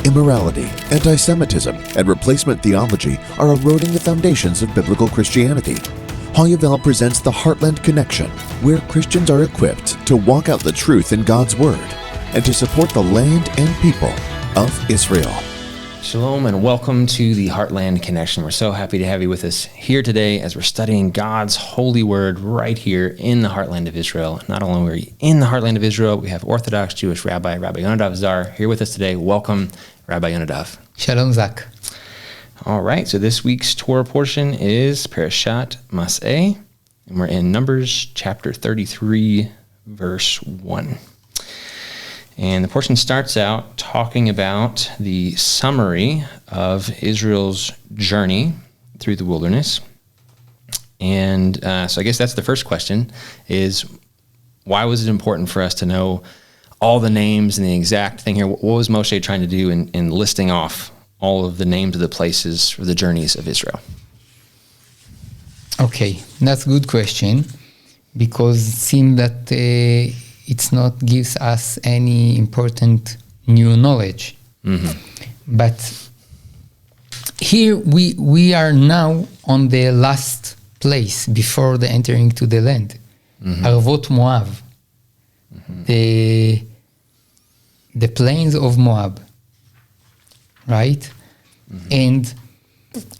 Immorality, anti-Semitism, and replacement theology are eroding the foundations of biblical Christianity. Hoyevel presents the Heartland Connection, where Christians are equipped to walk out the truth in God's Word and to support the land and people of Israel. Shalom and welcome to the Heartland Connection. We're so happy to have you with us here today as we're studying God's holy word right here in the heartland of Israel. Not only are we in the heartland of Israel, we have Orthodox Jewish Rabbi Yonadav here with us today. Welcome, Rabbi Yonadav. Shalom, Zach. All right, so this week's Torah portion is Parashat Masei, and we're in Numbers chapter 33, verse 1. And the portion starts out talking about the summary of Israel's journey through the wilderness. And so I guess that's the first question, is why was it important for us to know all the names and the exact thing here? What was Moshe trying to do in listing off all of the names of the places for the journeys of Israel? Okay, that's a good question, because it seems that it's not gives us any important new knowledge. Mm-hmm. But here we are now on the last place before the entering to the land, mm-hmm. Arvot Moab, mm-hmm. the plains of Moab, right? Mm-hmm. And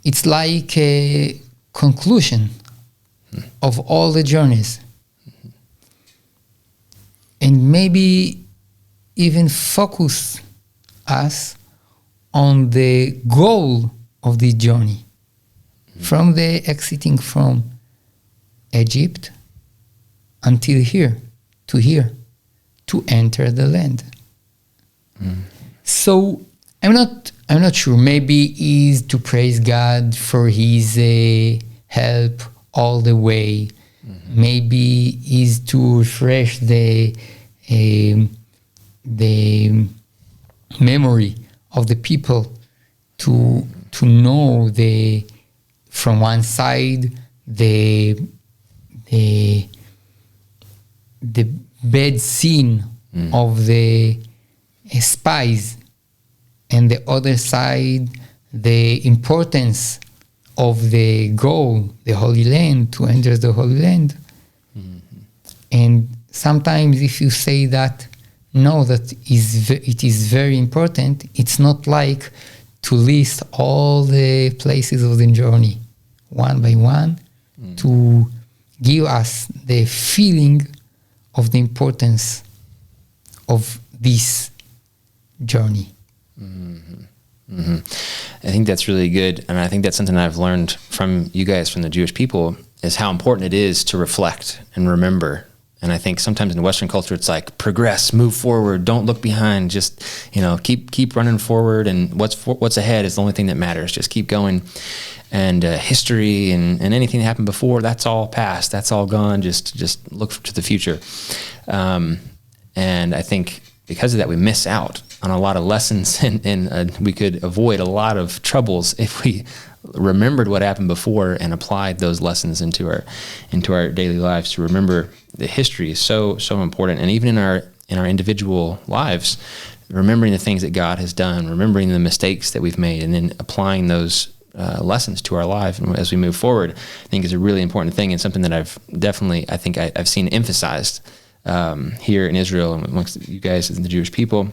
it's like a conclusion mm-hmm. of all the journeys. And maybe even focus us on the goal of the journey, mm-hmm. from the exiting from Egypt until here, to enter the land. Mm-hmm. So I'm not sure. Maybe is to praise God for His help all the way. Mm-hmm. Maybe is to refresh the memory of the people to know from one side the bad scene of the spies, and the other side the importance of the goal, the Holy Land, to enter the Holy Land. Mm-hmm. And sometimes if you say that, no, that it is very important, it's not like to list all the places of the journey one by one, to give us the feeling of the importance of this journey. Mm-hmm. Mm-hmm. I think that's really good, and I think that's something I've learned from you guys, from the Jewish people, is how important it is to reflect and remember. And I think sometimes in Western culture, it's like progress, move forward, don't look behind, just keep running forward, and what's ahead is the only thing that matters. Just keep going, and history and anything that happened before, that's all past, that's all gone. Just look to the future, and I think because of that, we miss out on a lot of lessons, and we could avoid a lot of troubles if we remembered what happened before and applied those lessons into our daily lives. To remember the history is so important, and even in our individual lives, remembering the things that God has done, remembering the mistakes that we've made, and then applying those lessons to our life as we move forward, I think is a really important thing, and something that I've seen emphasized here in Israel and amongst you guys and the Jewish people.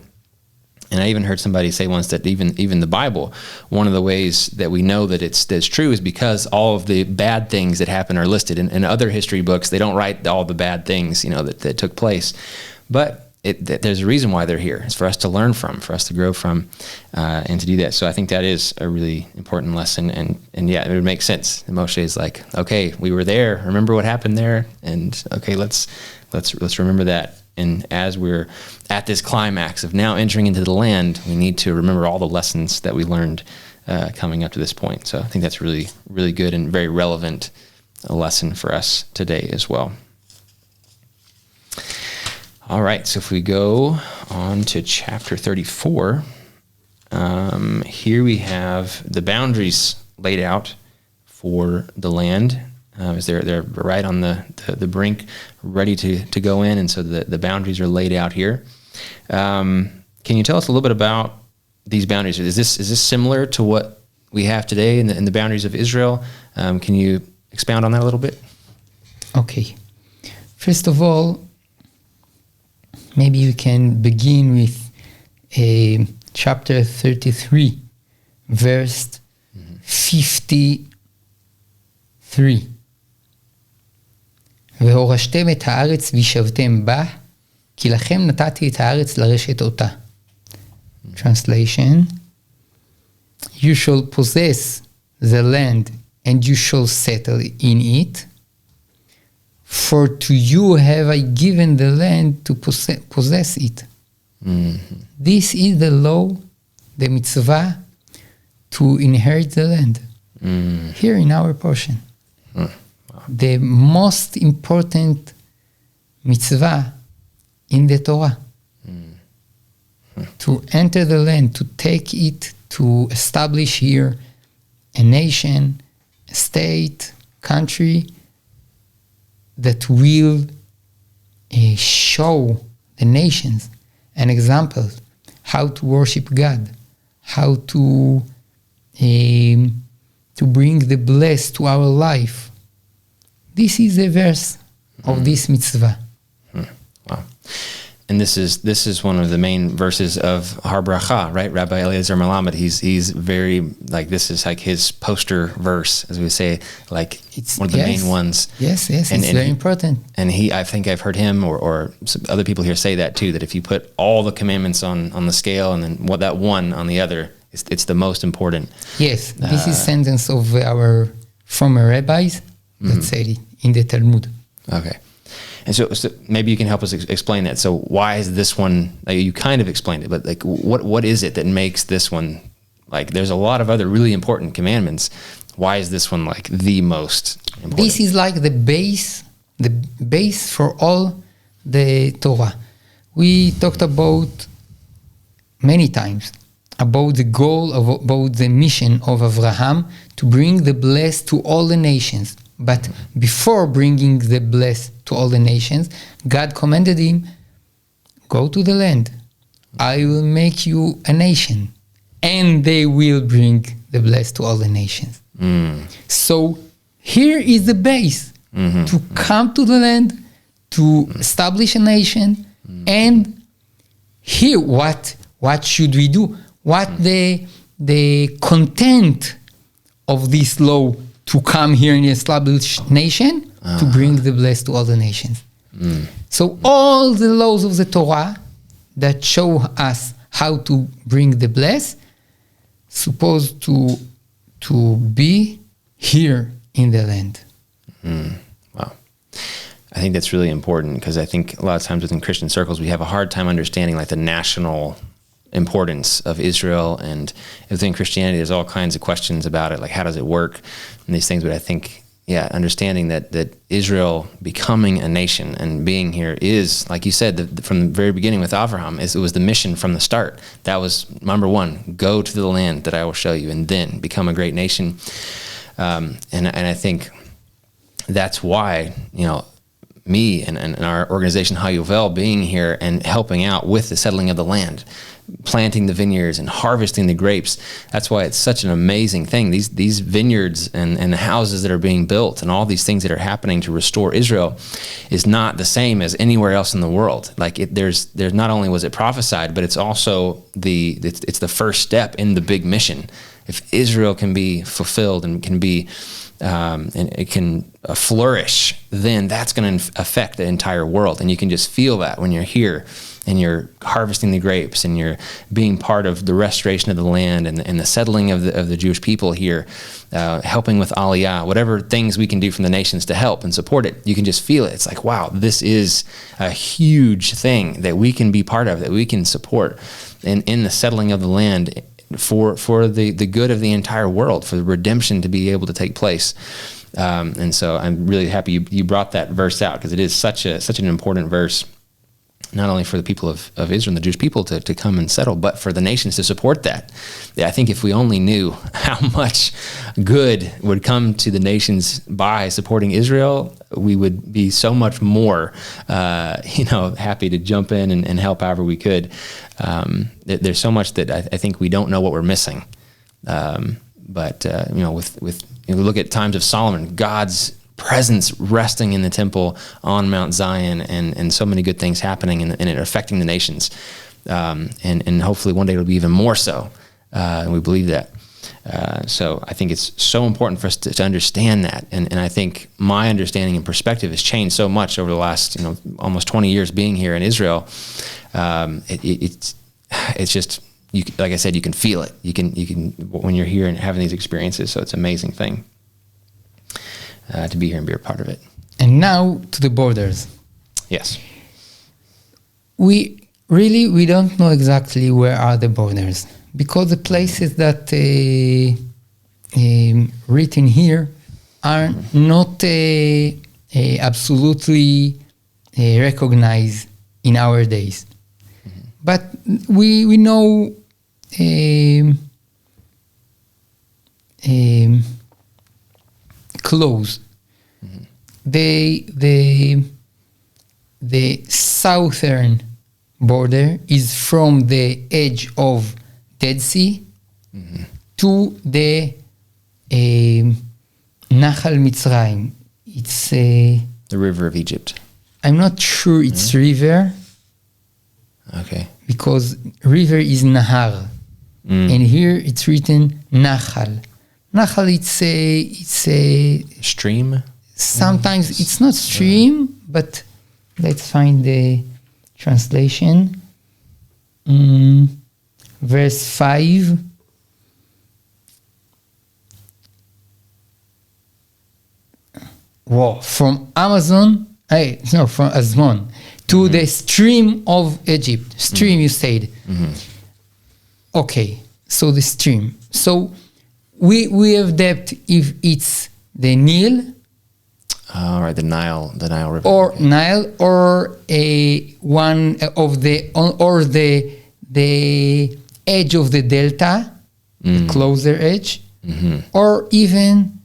And I even heard somebody say once that even the Bible, one of the ways that we know that that's true is because all of the bad things that happen are listed. In other history books, they don't write all the bad things, that took place. But there's a reason why they're here. It's for us to learn from, for us to grow from, and to do that. So I think that is a really important lesson. And yeah, it would make sense. And Moshe is like, okay, we were there. Remember what happened there? And okay, let's remember that. And as we're at this climax of now entering into the land, we need to remember all the lessons that we learned coming up to this point. So I think that's really, really good and very relevant a lesson for us today as well. All right, so if we go on to chapter 34, here we have the boundaries laid out for the land. As they're right on the brink, ready to go in, and so the boundaries are laid out here. Can you tell us a little bit about these boundaries? Is this similar to what we have today in the boundaries of Israel? Can you expound on that a little bit? Okay. First of all, maybe you can begin with chapter 33, verse 53. והורשתם את הארץ וישבתם בה, כי לכם נתתי את הארץ לרשת אותה. Translation: You shall possess the land and you shall settle in it, for to you have I given the land to possess it. This is the law, the mitzvah, to inherit the land. Here in our portion. The most important mitzvah in the Torah. To enter the land, to take it, to establish here a nation, a state, country that will show the nations an example how to worship God, how to bring the blessed to our life. This is a verse of this mitzvah. Wow. And this is one of the main verses of Har Bracha, right? Rabbi Eliezer Melamed, he's very, like, this is like his poster verse, as we say, like it's one of the main ones. Yes, it's very important. And I think I've heard him or some other people here say that too, that if you put all the commandments on the scale and then that one on the other, it's the most important. Yes, this is sentence of our former rabbis that said it in the Talmud. Okay. And so maybe you can help us explain that. So why is this one, like, you kind of explained it, but like what is it that makes this one, like, there's a lot of other really important commandments. Why is this one like the most important? This is like the base for all the Torah. We talked about many times about the goal about the mission of Abraham to bring the blessed to all the nations. But before bringing the blessed to all the nations, God commanded him, go to the land. I will make you a nation. And they will bring the blessed to all the nations. So here is the base to come to the land, to establish a nation. And here, what should we do? What the content of this law to come here and establish nation, to bring the blessed to all the nations. So all the laws of the Torah that show us how to bring the blessed, supposed to be here in the land. Wow. I think that's really important, because I think a lot of times within Christian circles, we have a hard time understanding like the national importance of Israel, and within Christianity there's all kinds of questions about it, like how does it work and these things. But I think understanding that Israel becoming a nation and being here is, like you said, from the very beginning with Abraham, it was the mission from the start. That was number one: go to the land that I will show you, and then become a great nation. And I think that's why me and our organization Hayuvel being here and helping out with the settling of the land, planting the vineyards and harvesting the grapes. That's why it's such an amazing thing. These vineyards and the houses that are being built and all these things that are happening to restore Israel is not the same as anywhere else in the world. Like there's not only was it prophesied, but it's also it's the first step in the big mission. If Israel can be fulfilled and can be and it can flourish, then that's going to affect the entire world. And you can just feel that when you're here and you're harvesting the grapes and you're being part of the restoration of the land and the settling of the Jewish people here, helping with Aliyah, whatever things we can do from the nations to help and support it. You can just feel it. It's like, wow, this is a huge thing that we can be part of, that we can support in the settling of the land for the good of the entire world, for the redemption to be able to take place. And so I'm really happy you brought that verse out, because it is such an important verse. not only for the people of Israel and the Jewish people to come and settle, but for the nations to support that. I think if we only knew how much good would come to the nations by supporting Israel, we would be so much more, happy to jump in and help however we could. There's so much that I think we don't know what we're missing. But with we look at times of Solomon, God's presence resting in the temple on Mount Zion, and so many good things happening and it affecting the nations. And hopefully one day it'll be even more so. And we believe that. So I think it's so important for us to understand that. And I think my understanding and perspective has changed so much over the last, almost 20 years being here in Israel. It's just, like I said, you can feel it. You can when you're here and having these experiences. So it's an amazing thing to be here and be a part of it. And now to the borders. Yes. We don't know exactly where are the borders, because the places that written here are not absolutely recognized in our days. Mm-hmm. But we know close. Mm-hmm. The southern border is from the edge of Dead Sea mm-hmm. to the Nahal Mitzrayim. It's the river of Egypt. I'm not sure it's river. Okay. Because river is Nahar, and here it's written Nahal. Nahal, it's a stream. Sometimes it's not stream, but let's find the translation. Verse 5. Whoa, from Azmon to the stream of Egypt. Stream, you said. Mm-hmm. Okay, so the stream. So we have depth if it's the Nile. All right, the Nile River. Or okay. Nile, or one of the edge of the delta, the closer edge, or even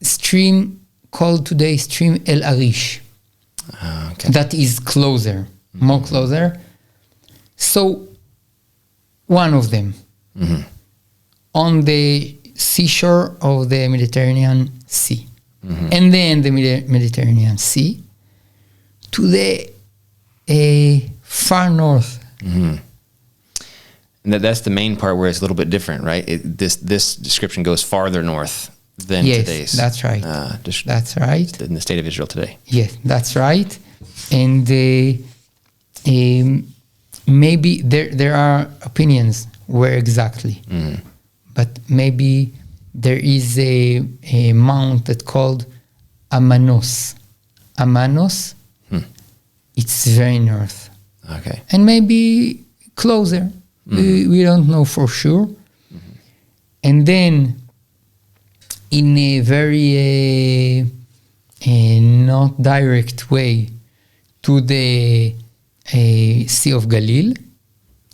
stream called today stream El Arish. Okay. That is closer, more closer. So one of them on the seashore of the Mediterranean Sea. And then the Mediterranean Sea to the far north. And that's the main part where it's a little bit different, right? This description goes farther north than today's. That's right. That's right. In the state of Israel today. Yes, that's right. And maybe there are opinions where exactly. But maybe there is a mount that's called Amanos. Amanos, it's very north. Okay. And maybe closer. We don't know for sure. And then in a very not direct way to the Sea of Galilee,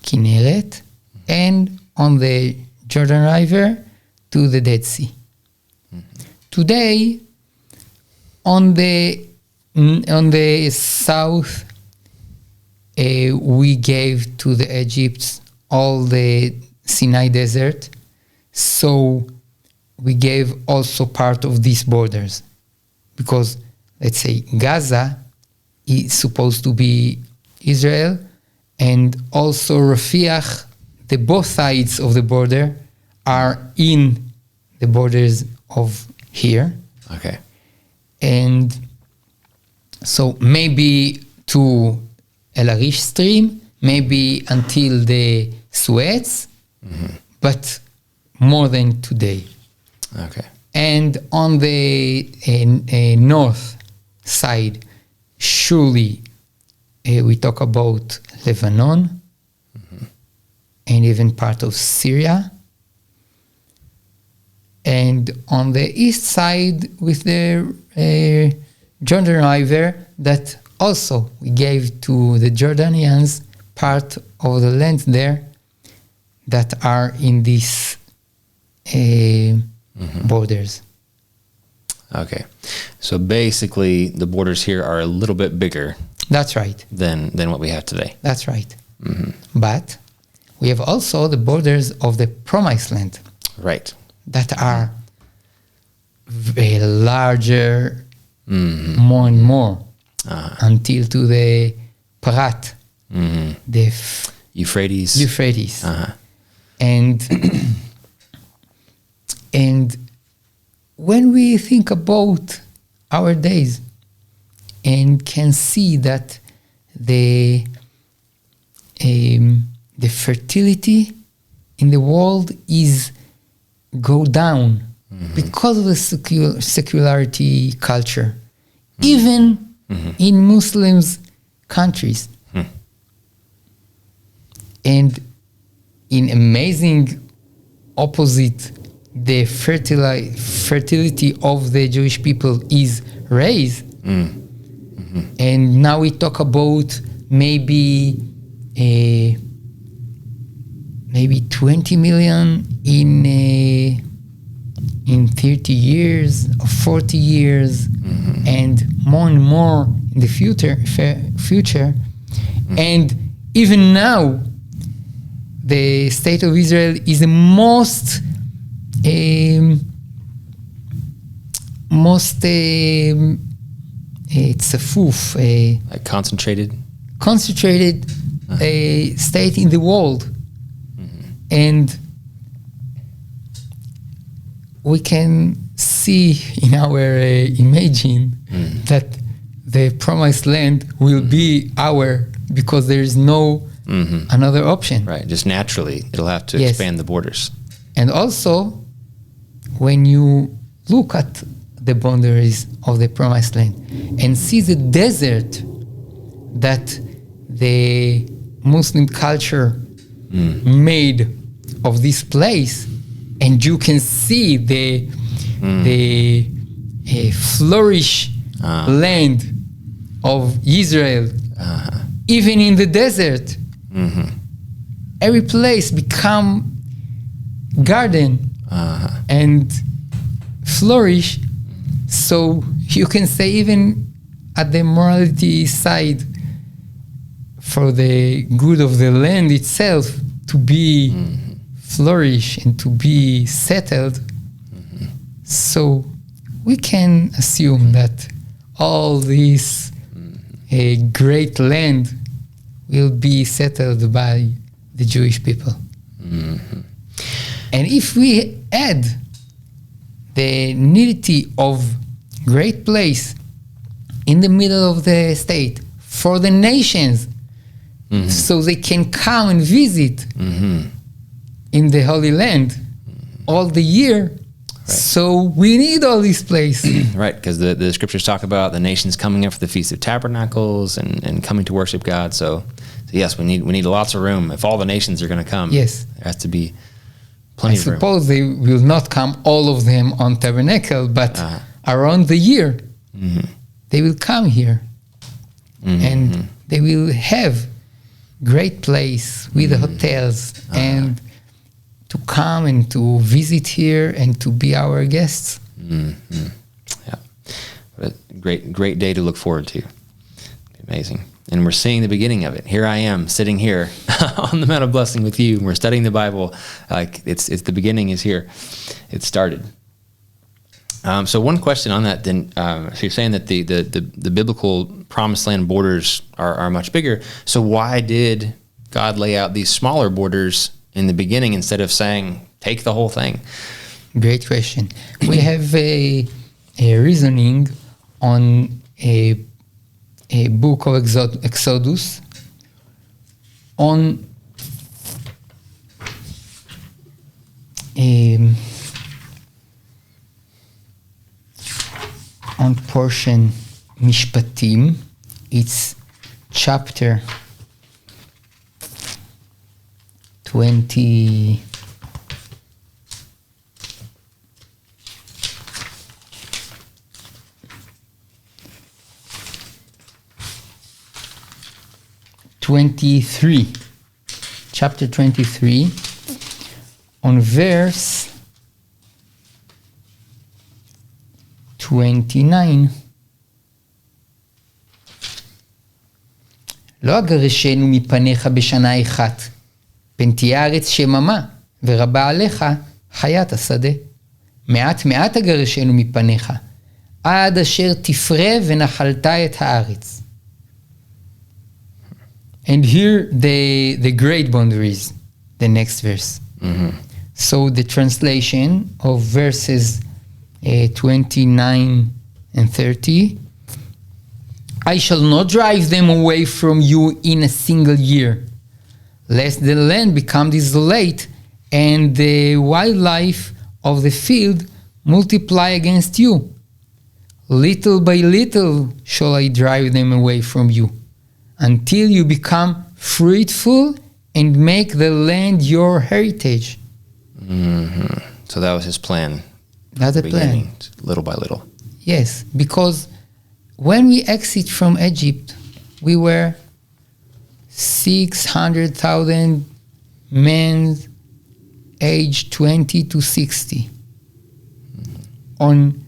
Kinneret, and on the Jordan River to the Dead Sea. Today, on the south, we gave to the Egypt all the Sinai Desert, so we gave also part of these borders, because let's say Gaza is supposed to be Israel, and also Rafiah, the both sides of the border are in the borders of here. Okay. And so maybe to El Arish stream, maybe until the Suez, but more than today. Okay. And on the north side, surely we talk about Lebanon and even part of Syria. And on the east side with the Jordan River, that Also, we gave to the Jordanians part of the land there that are in these borders. Okay. So basically, the borders here are a little bit bigger That's right. than what we have today. That's right. But we have also the borders of the Promised Land Right. that are very larger, more and more, until to the Parat, the Euphrates. Euphrates. And when we think about our days and can see that the fertility in the world is go down because of the secularity culture, even in Muslims countries. And in amazing opposite, the fertility of the Jewish people is raised. And now we talk about maybe 20 million in 30 years or 40 years, and more in the future. And even now, the state of Israel is the most Like concentrated state in the world. And we can see in our imagine that the promised land will be our, because there is no another option. Right. Just naturally, it'll have to Yes. expand the borders. And also, when you look at the boundaries of the promised land and see the desert that the Muslim culture made of this place, and you can see the flourish land of Israel, even in the desert, every place become garden and flourish. So you can say even at the morality side, for the good of the land itself to be flourish and to be settled. So we can assume that all this great land will be settled by the Jewish people. And if we add the needity of great place in the middle of the state for the nations, so they can come and visit in the Holy Land all the year. Right. So we need all these places. Right, because the scriptures talk about the nations coming up for the Feast of Tabernacles and coming to worship God. So yes, we need lots of room. If all the nations are going to come, yes, there has to be plenty of room. I suppose they will not come, all of them, on Tabernacle, but around the year, they will come here. And they will have great place with the hotels and to come and to visit here and to be our guests. Yeah, but great day to look forward to. Amazing. And we're seeing the beginning of it. Here I am sitting here on the Mount of Blessing with you. We're studying the Bible. Like it's the beginning is here. It started. So one question on that then, so you're saying that the biblical promised land borders are much bigger. So why did God lay out these smaller borders in the beginning instead of saying, take the whole thing? Great question. We have a reasoning on a book of Exodus on portion Mishpatim. It's chapter 20. 23. Chapter 23, on verse 29. לא אגרשנו מפניך בשנה אחת, פן תהיה הארץ שממה, ורבה עליך חיית השדה. מעט מעט אגרשנו מפניך, עד אשר תפרה ונחלת את הארץ. And here the great boundaries, the next verse. So the translation of verses 29 and 30, I shall not drive them away from you in a single year, lest the land become desolate and the wildlife of the field multiply against you. Little by little shall I drive them away from you, until you become fruitful and make the land your heritage. So that was his plan. That's a plan. Little by little. Yes, because when we exit from Egypt, we were 600,000 men aged 20 to 60. On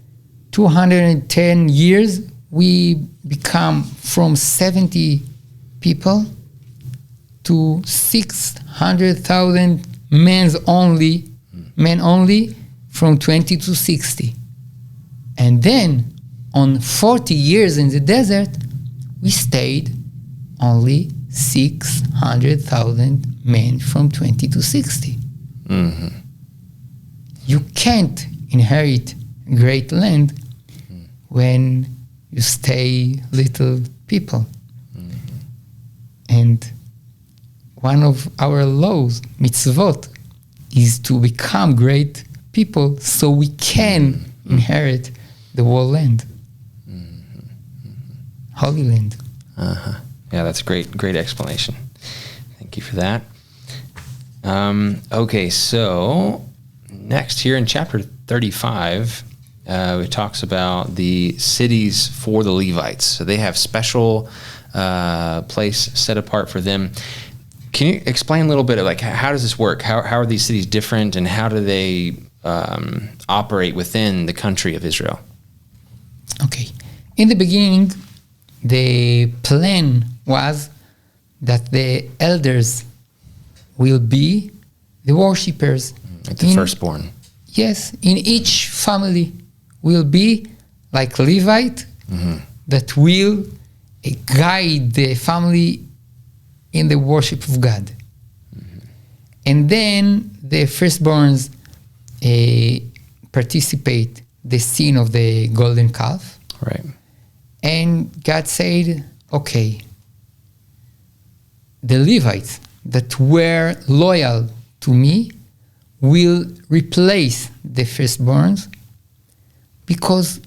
210 years, we become from 70 people to 600,000 men only from 20 to 60. And then on 40 years in the desert, we stayed only 600,000 men from 20 to 60. You can't inherit great land when you stay little people. And one of our laws, mitzvot, is to become great people so we can inherit the whole land. Holy land. Yeah, that's great explanation. Thank you for that. Okay, so next here in chapter 35, it talks about the cities for the Levites. So they have special place set apart for them. Can you explain a little bit of like how does this work? How are these cities different, and how do they operate within the country of Israel? Okay. In the beginning, the plan was that the elders will be the worshippers. Like the firstborn. Yes, in each family will be like Levite that will guide the family in the worship of God. And then the firstborns participate the sin of the golden calf. Right. And God said, okay, the Levites that were loyal to me will replace the firstborns, because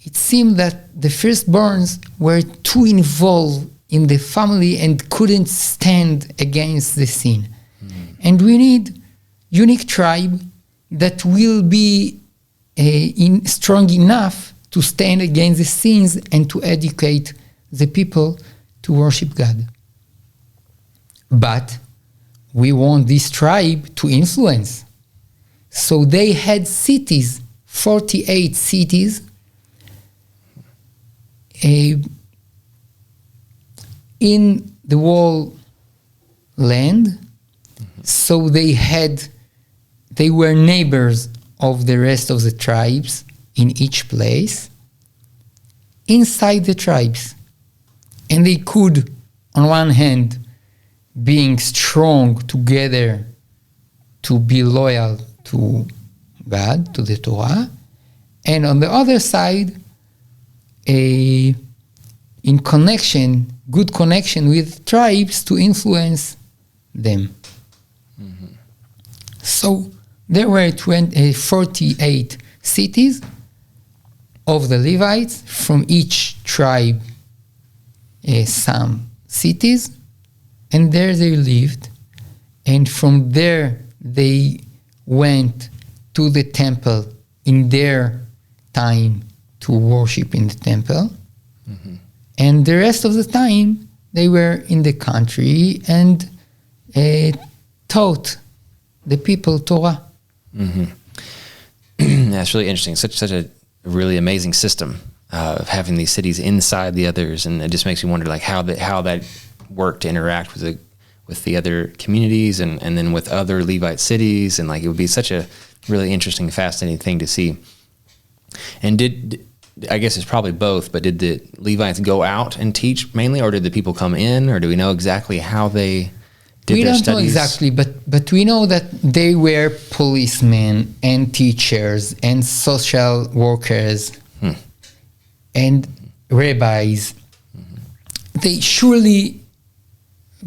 it seemed that the firstborns were too involved in the family and couldn't stand against the sin. And we need unique tribe that will be strong enough to stand against the sins and to educate the people to worship God. But we want this tribe to influence. So they had cities, 48 cities, in the whole land. So they were neighbors of the rest of the tribes in each place, inside the tribes. And they could, on one hand, being strong together to be loyal to God, to the Torah, and on the other side, in connection, good connection with tribes to influence them. So there were 48 cities of the Levites, from each tribe some cities, and there they lived. And from there they went to the temple in their time to worship in the temple. And the rest of the time they were in the country and taught the people Torah. That's really interesting. Such a really amazing system of having these cities inside the others, and it just makes me wonder like how that worked to interact with the other communities and then with other Levite cities, and like it would be such a really interesting, fascinating thing to see. And I guess it's probably both, but did the Levites go out and teach mainly, or did the people come in, or do we know exactly how they did we their don't studies? know exactly, but we know that they were policemen and teachers and social workers and rabbis. They surely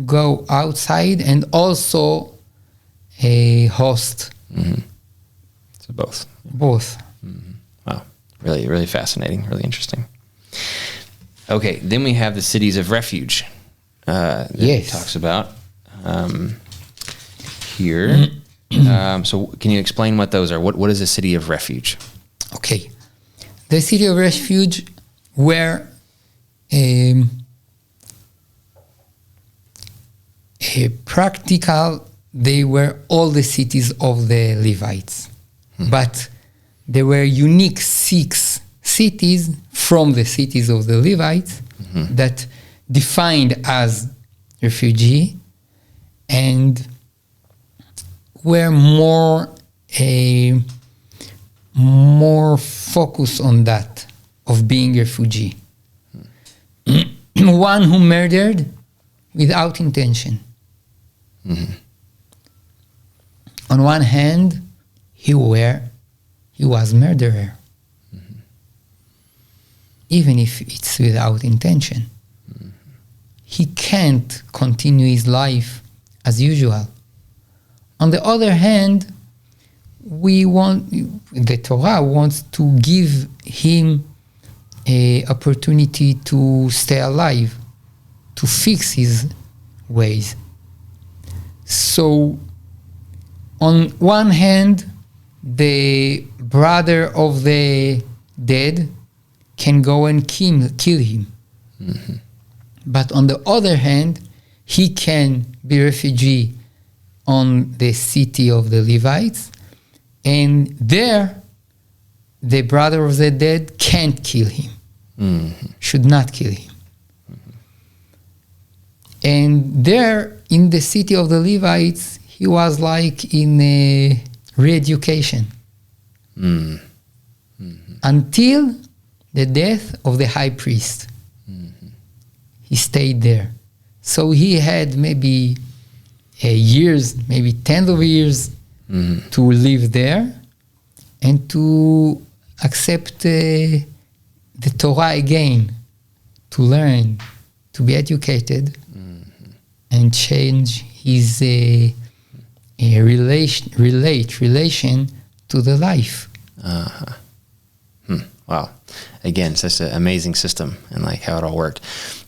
go outside and also a host. So both. Wow, really, really fascinating, really interesting. Okay, then we have the cities of refuge. That it talks about here. So can you explain what those are? What is a city of refuge? Okay, the city of refuge were a practical. They were all the cities of the Levites, but there were unique 6 cities from the cities of the Levites that defined as refugee and were more focused on that of being a refugee. One who murdered without intention. On one hand, he was murderer, even if it's without intention. He can't continue his life as usual. On the other hand, the Torah wants to give him an opportunity to stay alive, to fix his ways. So, on one hand, the brother of the dead can go and kill him. But on the other hand, he can be refugee on the city of the Levites, and there the brother of the dead can't kill him, should not kill him. And there in the city of the Levites, he was like in a re-education until the death of the high priest. He stayed there. So he had maybe years, maybe tens of years to live there and to accept the Torah again, to learn, to be educated and change his relation to the life. Wow. Again, such an amazing system and like how it all worked.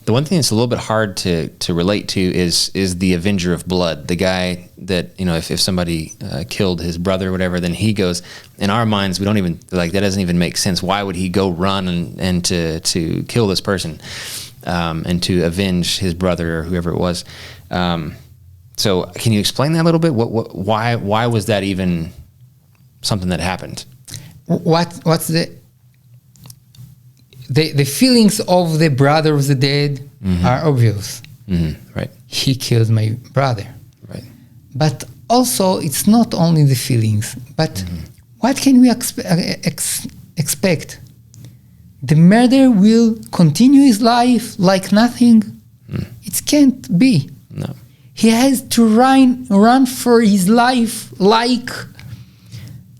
The one thing that's a little bit hard to relate to is the avenger of blood. The guy that, if somebody killed his brother or whatever, then he goes, in our minds, we don't even, like, that doesn't even make sense. Why would he go run and to kill this person and to avenge his brother or whoever it was? So can you explain that a little bit? Why was that even something that happened? What's the feelings of the brother of the dead are obvious. Right. He killed my brother. Right. But also, it's not only the feelings, but what can we expect? The murderer will continue his life like nothing? It can't be. No. He has to run for his life like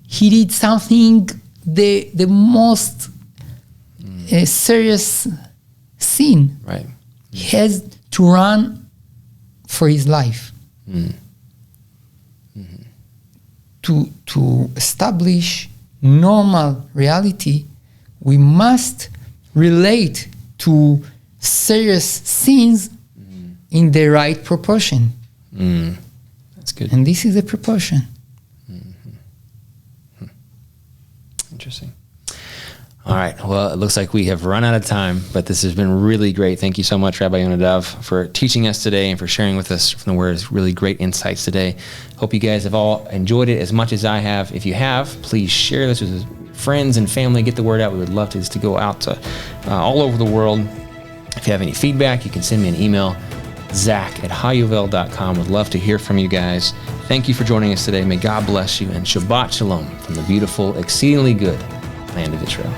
he did something the most serious sin. Right. He has to run for his life. To establish normal reality, we must relate to serious sins in the right proportion. That's good. And this is the proportion. Interesting. All right. Well, it looks like we have run out of time, but this has been really great. Thank you so much, Rabbi Yonadav, for teaching us today and for sharing with us from the Word. Really great insights today. Hope you guys have all enjoyed it as much as I have. If you have, please share this with friends and family. Get the word out. We would love to go out to all over the world. If you have any feedback, you can send me an email, zach@hayuvel.com. Would love to hear from you guys. Thank you for joining us today. May God bless you, and Shabbat Shalom from the beautiful, exceedingly good land of Israel.